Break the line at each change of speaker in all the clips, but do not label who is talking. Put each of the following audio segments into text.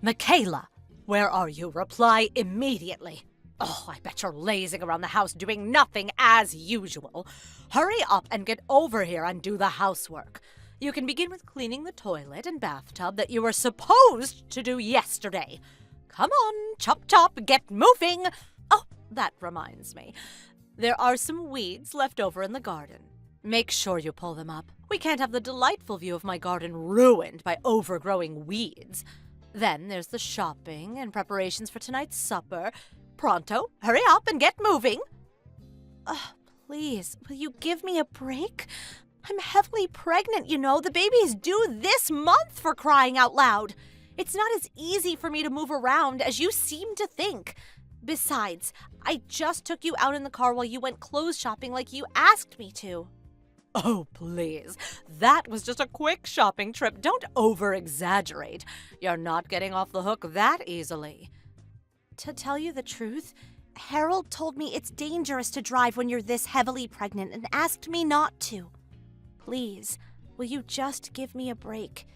Michaela, where are you? Reply immediately. Oh, I bet you're lazing around the house doing nothing as usual. Hurry up and get over here and do the housework. You can begin with cleaning the toilet and bathtub that you were supposed to do yesterday. Come on, chop chop, get moving. Oh, that reminds me. There are some weeds left over in the garden. Make sure you pull them up. We can't have the delightful view of my garden ruined by overgrowing weeds. Then there's the shopping and preparations for tonight's supper. Pronto, hurry up and get moving. Please, will you give me a break? I'm heavily pregnant, you know. The baby is due this month, for crying out loud. It's not as easy for me to move around as you seem to think. Besides, I just took you out in the car while you went clothes shopping like you asked me to. Oh, please. That was just a quick shopping trip. Don't over-exaggerate. You're not getting off the hook that easily. To tell you the truth, Harold told me it's dangerous to drive when you're this heavily pregnant and asked me not to. Please, will you just give me a break?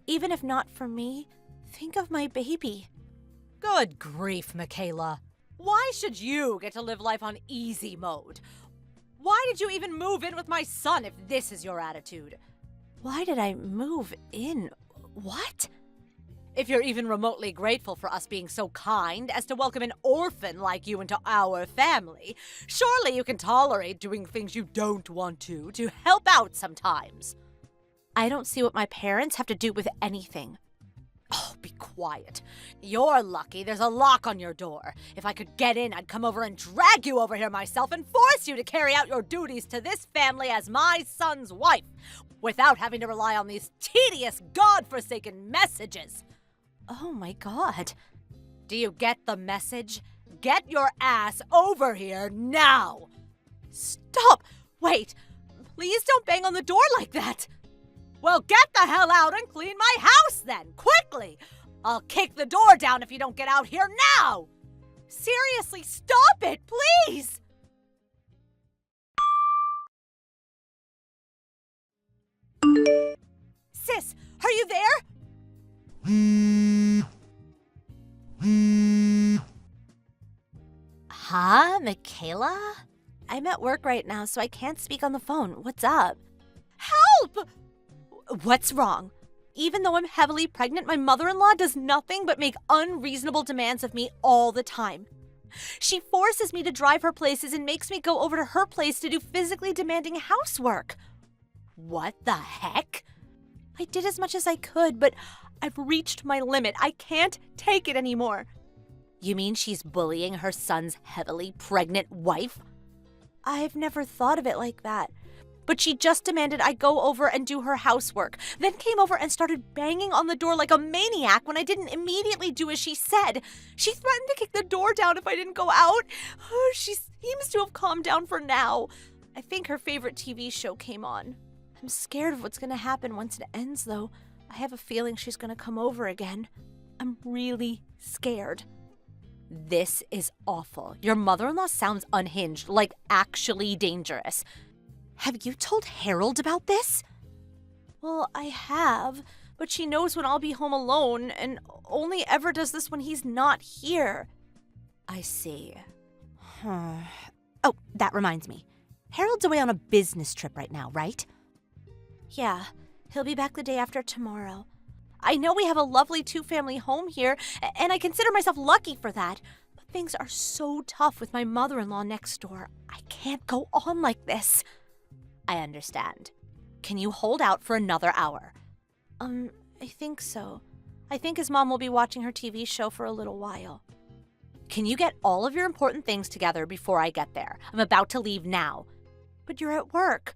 Even if not for me, think of my baby. Good grief, Michaela. Why should you get to live life on easy mode? Why did you even move in with my son if this is your attitude? Why did I move in? What? If you're even remotely grateful for us being so kind as to welcome an orphan like you into our family, surely you can tolerate doing things you don't want to help out sometimes. I don't see what my parents have to do with anything. Oh, be quiet. You're lucky there's a lock on your door. If I could get in, I'd come over and drag you over here myself and force you to carry out your duties to this family as my son's wife, without having to rely on these tedious, God-forsaken messages. Oh my God. Do you get the message? Get your ass over here now! Stop! Wait! Please don't bang on the door like that! Well, get the hell out and clean my house then, quickly! I'll kick the door down if you don't get out here now! Seriously, stop it, please! Sis, are you there? Huh, Michaela? I'm at work right now, so I can't speak on the phone. What's up? Help! What's wrong? Even though I'm heavily pregnant, my mother-in-law does nothing but make unreasonable demands of me all the time. She forces me to drive her places and makes me go over to her place to do physically demanding housework. What the heck? I did as much as I could, but I've reached my limit. I can't take it anymore. You mean she's bullying her son's heavily pregnant wife? I've never thought of it like that. But she just demanded I go over and do her housework, then came over and started banging on the door like a maniac when I didn't immediately do as she said. She threatened to kick the door down if I didn't go out. She seems to have calmed down for now. I think her favorite TV show came on. I'm scared of what's going to happen once it ends, though. I have a feeling she's going to come over again. I'm really scared. This is awful. Your mother-in-law sounds unhinged, like actually dangerous. Have you told Harold about this? Well, I have, but she knows when I'll be home alone and only ever does this when he's not here. I see. Oh, that reminds me. Harold's away on a business trip right now, right? Yeah, he'll be back the day after tomorrow. I know we have a lovely two-family home here, and I consider myself lucky for that. But things are so tough with my mother-in-law next door. I can't go on like this. I understand. Can you hold out for another hour? I think so. I think his mom will be watching her TV show for a little while. Can you get all of your important things together before I get there? I'm about to leave now. But you're at work.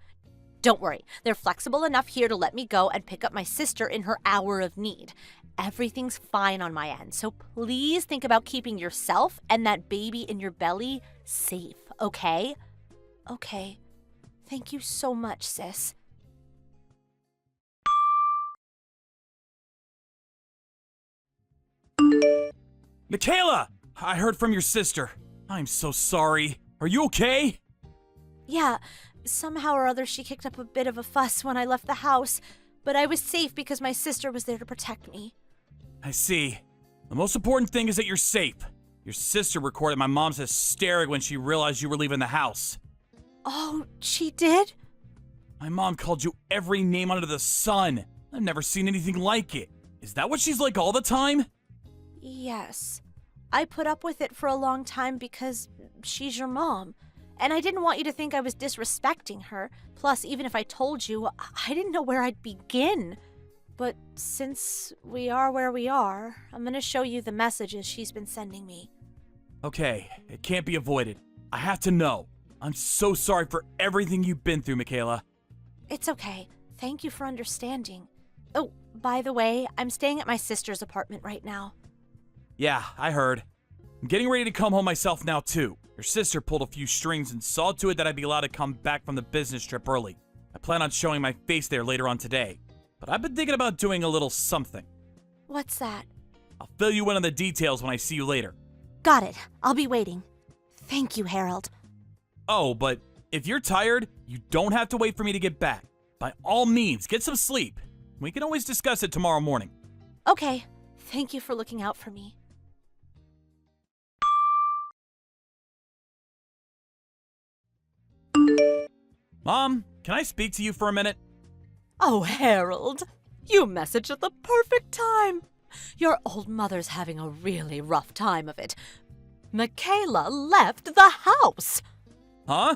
Don't worry, they're flexible enough here to let me go and pick up my sister in her hour of need. Everything's fine on my end, so please think about keeping yourself and that baby in your belly safe, okay? Okay. Thank you so much, sis.
Michaela! I heard from your sister. I'm so sorry. Are you okay?
Yeah, somehow or other she kicked up a bit of a fuss when I left the house, but I was safe because my sister was there to protect me.
I see. The most important thing is that you're safe. Your sister recorded my mom's hysteric when she realized you were leaving the house.
Oh, she did?
My mom called you every name under the sun. I've never seen anything like it. Is that what she's like all the time?
Yes. I put up with it for a long time because she's your mom. And I didn't want you to think I was disrespecting her. Plus, even if I told you, I didn't know where I'd begin. But since we are where we are, I'm gonna show you the messages she's been sending me.
Okay, it can't be avoided. I have to know. I'm so sorry for everything you've been through, Michaela.
It's okay. Thank you for understanding. Oh, by the way, I'm staying at my sister's apartment right now.
Yeah, I heard. I'm getting ready to come home myself now, too. Your sister pulled a few strings and saw to it that I'd be allowed to come back from the business trip early. I plan on showing my face there later on today. But I've been thinking about doing a little something.
What's that?
I'll fill you in on the details when I see you later.
Got it. I'll be waiting. Thank you, Harold.
Oh, but if you're tired, you don't have to wait for me to get back. By all means, get some sleep. We can always discuss it tomorrow morning.
Okay. Thank you for looking out for me.
Mom, can I speak to you for a minute?
Oh, Harold, you messaged at the perfect time. Your old mother's having a really rough time of it. Michaela left the house.
Huh?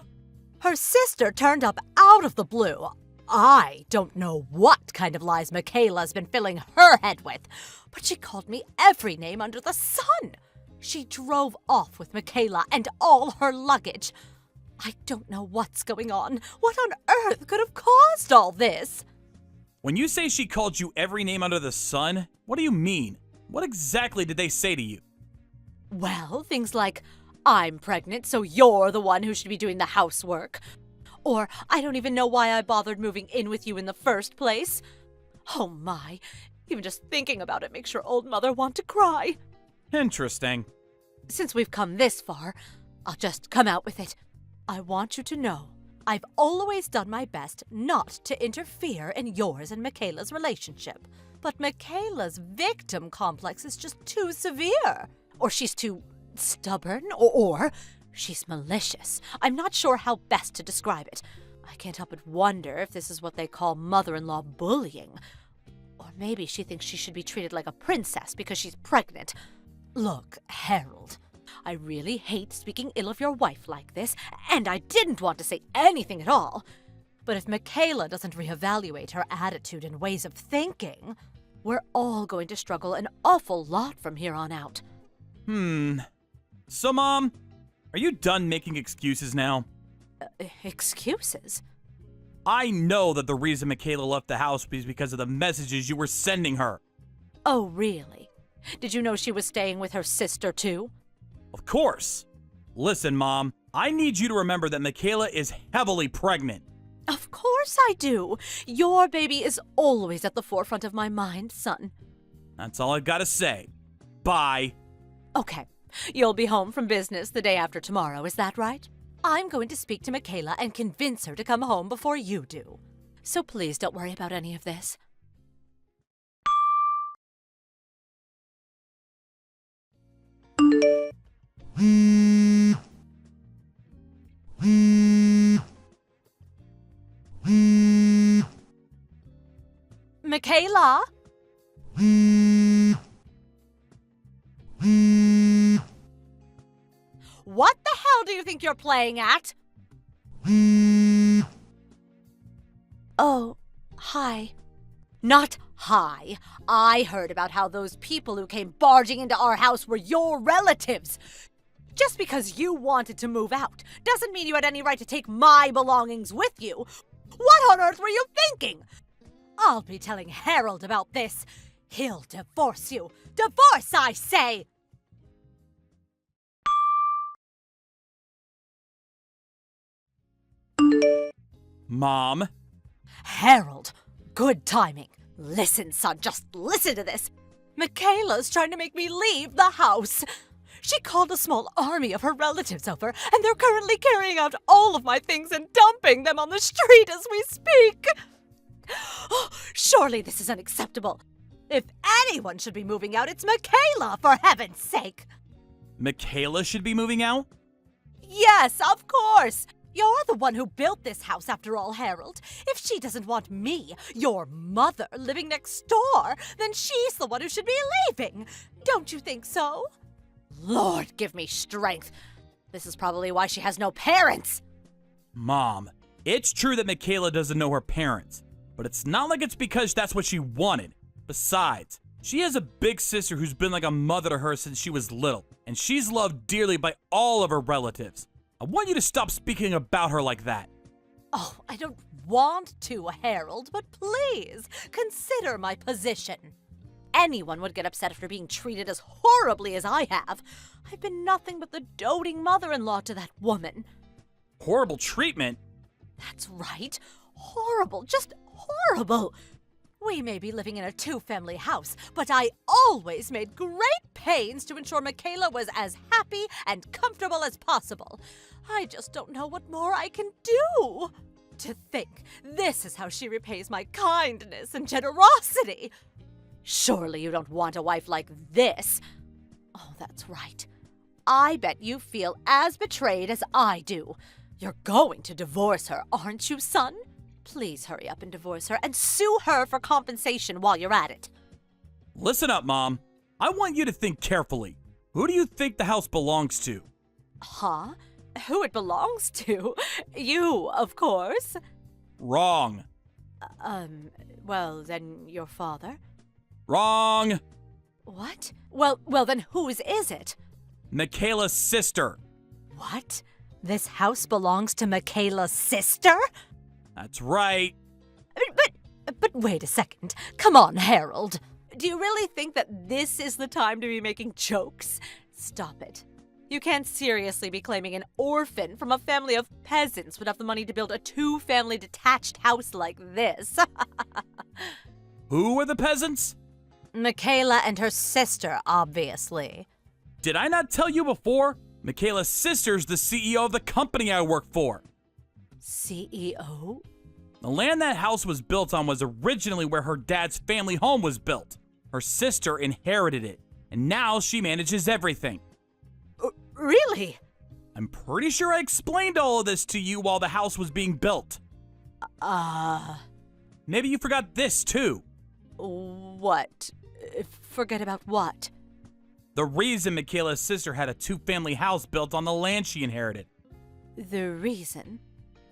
Her sister turned up out of the blue. I don't know what kind of lies Michaela's been filling her head with, but she called me every name under the sun. She drove off with Michaela and all her luggage. I don't know what's going on. What on earth could have caused all this?
When you say she called you every name under the sun, what do you mean? What exactly did they say to you?
Well, things like, I'm pregnant, so you're the one who should be doing the housework. Or, I don't even know why I bothered moving in with you in the first place. Oh my, even just thinking about it makes your old mother want to cry.
Interesting.
Since we've come this far, I'll just come out with it. I want you to know, I've always done my best not to interfere in yours and Michaela's relationship. But Michaela's victim complex is just too severe. Or she's too stubborn, or she's malicious. I'm not sure how best to describe it. I can't help but wonder if this is what they call mother-in-law bullying. Or maybe she thinks she should be treated like a princess because she's pregnant. Look, Harold, I really hate speaking ill of your wife like this, and I didn't want to say anything at all. But if Michaela doesn't reevaluate her attitude and ways of thinking, we're all going to struggle an awful lot from here on out.
So, Mom, are you done making excuses now?
Excuses?
I know that the reason Michaela left the house was because of the messages you were sending her.
Oh, really? Did you know she was staying with her sister, too?
Of course. Listen, Mom, I need you to remember that Michaela is heavily pregnant.
Of course I do. Your baby is always at the forefront of my mind, son.
That's all I've got to say. Bye.
Okay. You'll be home from business the day after tomorrow, is that right? I'm going to speak to Michaela and convince her to come home before you do. So please don't worry about any of this. Michaela? What the hell do you think you're playing at? Oh, hi. Not hi. I heard about how those people who came barging into our house were your relatives. Just because you wanted to move out doesn't mean you had any right to take my belongings with you. What on earth were you thinking? I'll be telling Harold about this. He'll divorce you. Divorce, I say!
Mom?
Harold, good timing. Listen, son, just listen to this. Michaela's trying to make me leave the house. She called a small army of her relatives over, and they're currently carrying out all of my things and dumping them on the street as we speak. Oh, surely this is unacceptable. If anyone should be moving out, it's Michaela, for heaven's sake!
Michaela should be moving out?
Yes, of course! You're the one who built this house, after all, Harold. If she doesn't want me, your mother, living next door, then she's the one who should be leaving. Don't you think so? Lord, give me strength. This is probably why she has no parents.
Mom, it's true that Michaela doesn't know her parents, but it's not like it's because that's what she wanted. Besides, she has a big sister who's been like a mother to her since she was little, and she's loved dearly by all of her relatives. I want you to stop speaking about her like that.
Oh, I don't want to, Harold, but please, consider my position. Anyone would get upset after being treated as horribly as I have. I've been nothing but the doting mother-in-law to that woman.
Horrible treatment?
That's right. Horrible, just horrible. We may be living in a two-family house, but I always made great pains to ensure Michaela was as happy and comfortable as possible. I just don't know what more I can do. To think, this is how she repays my kindness and generosity. Surely you don't want a wife like this. Oh, that's right. I bet you feel as betrayed as I do. You're going to divorce her, aren't you, son? Please hurry up and divorce her and sue her for compensation while you're at it.
Listen up, Mom. I want you to think carefully. Who do you think the house belongs to?
Huh? Who it belongs to? You, of course.
Wrong.
Well, then your father?
Wrong.
What? Well, then whose is it?
Michaela's sister.
What? This house belongs to Michaela's sister?
That's right.
But wait a second. Come on, Harold. Do you really think that this is the time to be making jokes? Stop it. You can't seriously be claiming an orphan from a family of peasants would have the money to build a two-family detached house like this.
Who are the peasants?
Michaela and her sister, obviously.
Did I not tell you before? Michaela's sister's the CEO of the company I work for.
CEO?
The land that house was built on was originally where her dad's family home was built. Her sister inherited it, and now she manages everything.
Really?
I'm pretty sure I explained all of this to you while the house was being built. Maybe you forgot this too.
What? Forget about what?
The reason Michaela's sister had a two-family house built on the land she inherited.
The reason?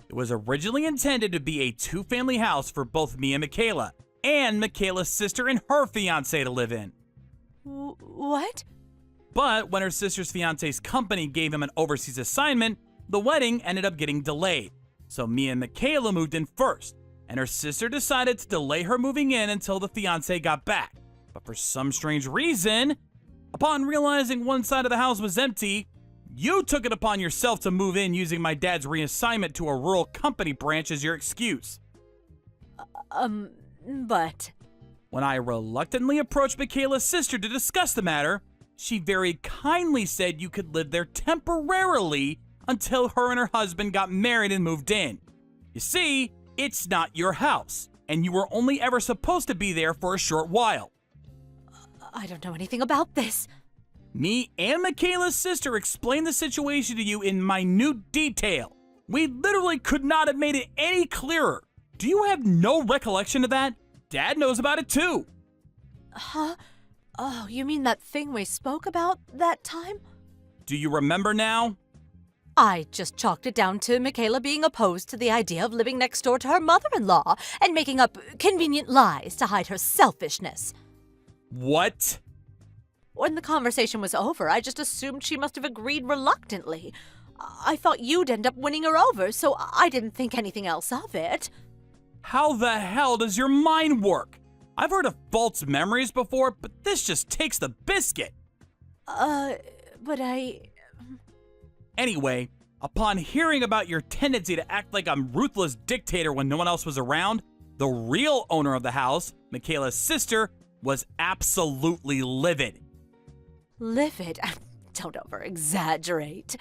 It was originally intended to be a two-family house for both me and Michaela's sister and her fiancé to live in.
What?
But when her sister's fiancé's company gave him an overseas assignment, the wedding ended up getting delayed. So me and Michaela moved in first, and her sister decided to delay her moving in until the fiancé got back. But for some strange reason, upon realizing one side of the house was empty, you took it upon yourself to move in using my dad's reassignment to a rural company branch as your excuse.
But...
When I reluctantly approached Michaela's sister to discuss the matter, she very kindly said you could live there temporarily until her and her husband got married and moved in. You see, it's not your house, and you were only ever supposed to be there for a short while.
I don't know anything about this.
Me and Michaela's sister explained the situation to you in minute detail. We literally could not have made it any clearer. Do you have no recollection of that? Dad knows about it too.
Huh? Oh, you mean that thing we spoke about that time?
Do you remember now?
I just chalked it down to Michaela being opposed to the idea of living next door to her mother-in-law and making up convenient lies to hide her selfishness.
What?
When the conversation was over, I just assumed she must have agreed reluctantly. I thought you'd end up winning her over, so I didn't think anything else of it.
How the hell does your mind work? I've heard of false memories before, but this just takes the biscuit.
But I...
Anyway, upon hearing about your tendency to act like a ruthless dictator when no one else was around, the real owner of the house, Michaela's sister, was absolutely livid.
Livid? Don't over-exaggerate.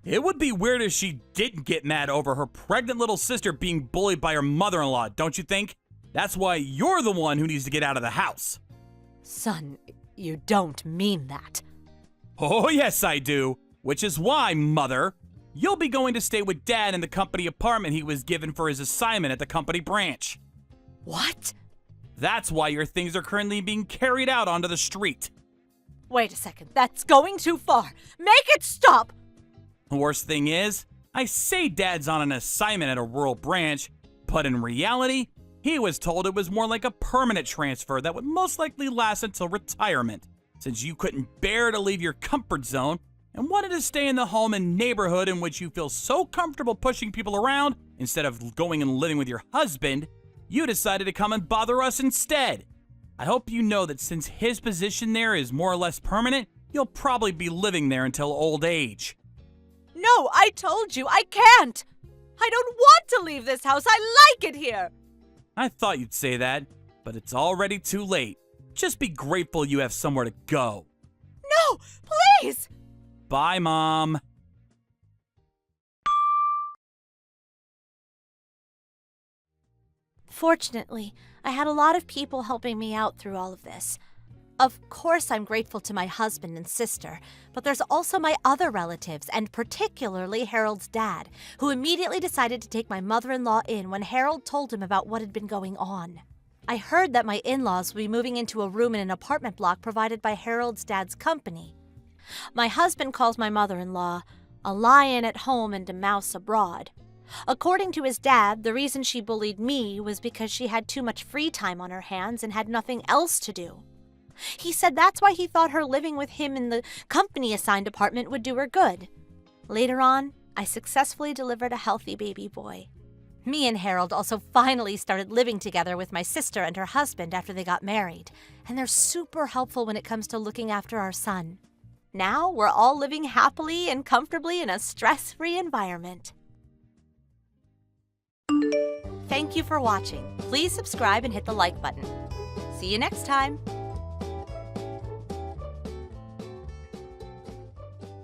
It would be weird if she didn't get mad over her pregnant little sister being bullied by her mother-in-law, don't you think? That's why you're the one who needs to get out of the house.
Son, you don't mean that.
Oh, yes, I do. Which is why, Mother, you'll be going to stay with Dad in the company apartment he was given for his assignment at the company branch.
What?
That's why your things are currently being carried out onto the street.
Wait a second, that's going too far. Make it stop!
The worst thing is, I say Dad's on an assignment at a rural branch, but in reality, he was told it was more like a permanent transfer that would most likely last until retirement, since you couldn't bear to leave your comfort zone and wanted to stay in the home and neighborhood in which you feel so comfortable pushing people around instead of going and living with your husband. You decided to come and bother us instead. I hope you know that since his position there is more or less permanent, you'll probably be living there until old age.
No, I told you, I can't! I don't want to leave this house, I like it here!
I thought you'd say that, but it's already too late. Just be grateful you have somewhere to go.
No, please!
Bye, Mom.
Fortunately, I had a lot of people helping me out through all of this. Of course, I'm grateful to my husband and sister, but there's also my other relatives, and particularly Harold's dad, who immediately decided to take my mother-in-law in when Harold told him about what had been going on. I heard that my in-laws would be moving into a room in an apartment block provided by Harold's dad's company. My husband calls my mother-in-law a lion at home and a mouse abroad. According to his dad, the reason she bullied me was because she had too much free time on her hands and had nothing else to do. He said that's why he thought her living with him in the company-assigned apartment would do her good. Later on, I successfully delivered a healthy baby boy. Me and Harold also finally started living together with my sister and her husband after they got married, and they're super helpful when it comes to looking after our son. Now we're all living happily and comfortably in a stress-free environment. Thank you for watching. Please subscribe and hit the like button. See you next time.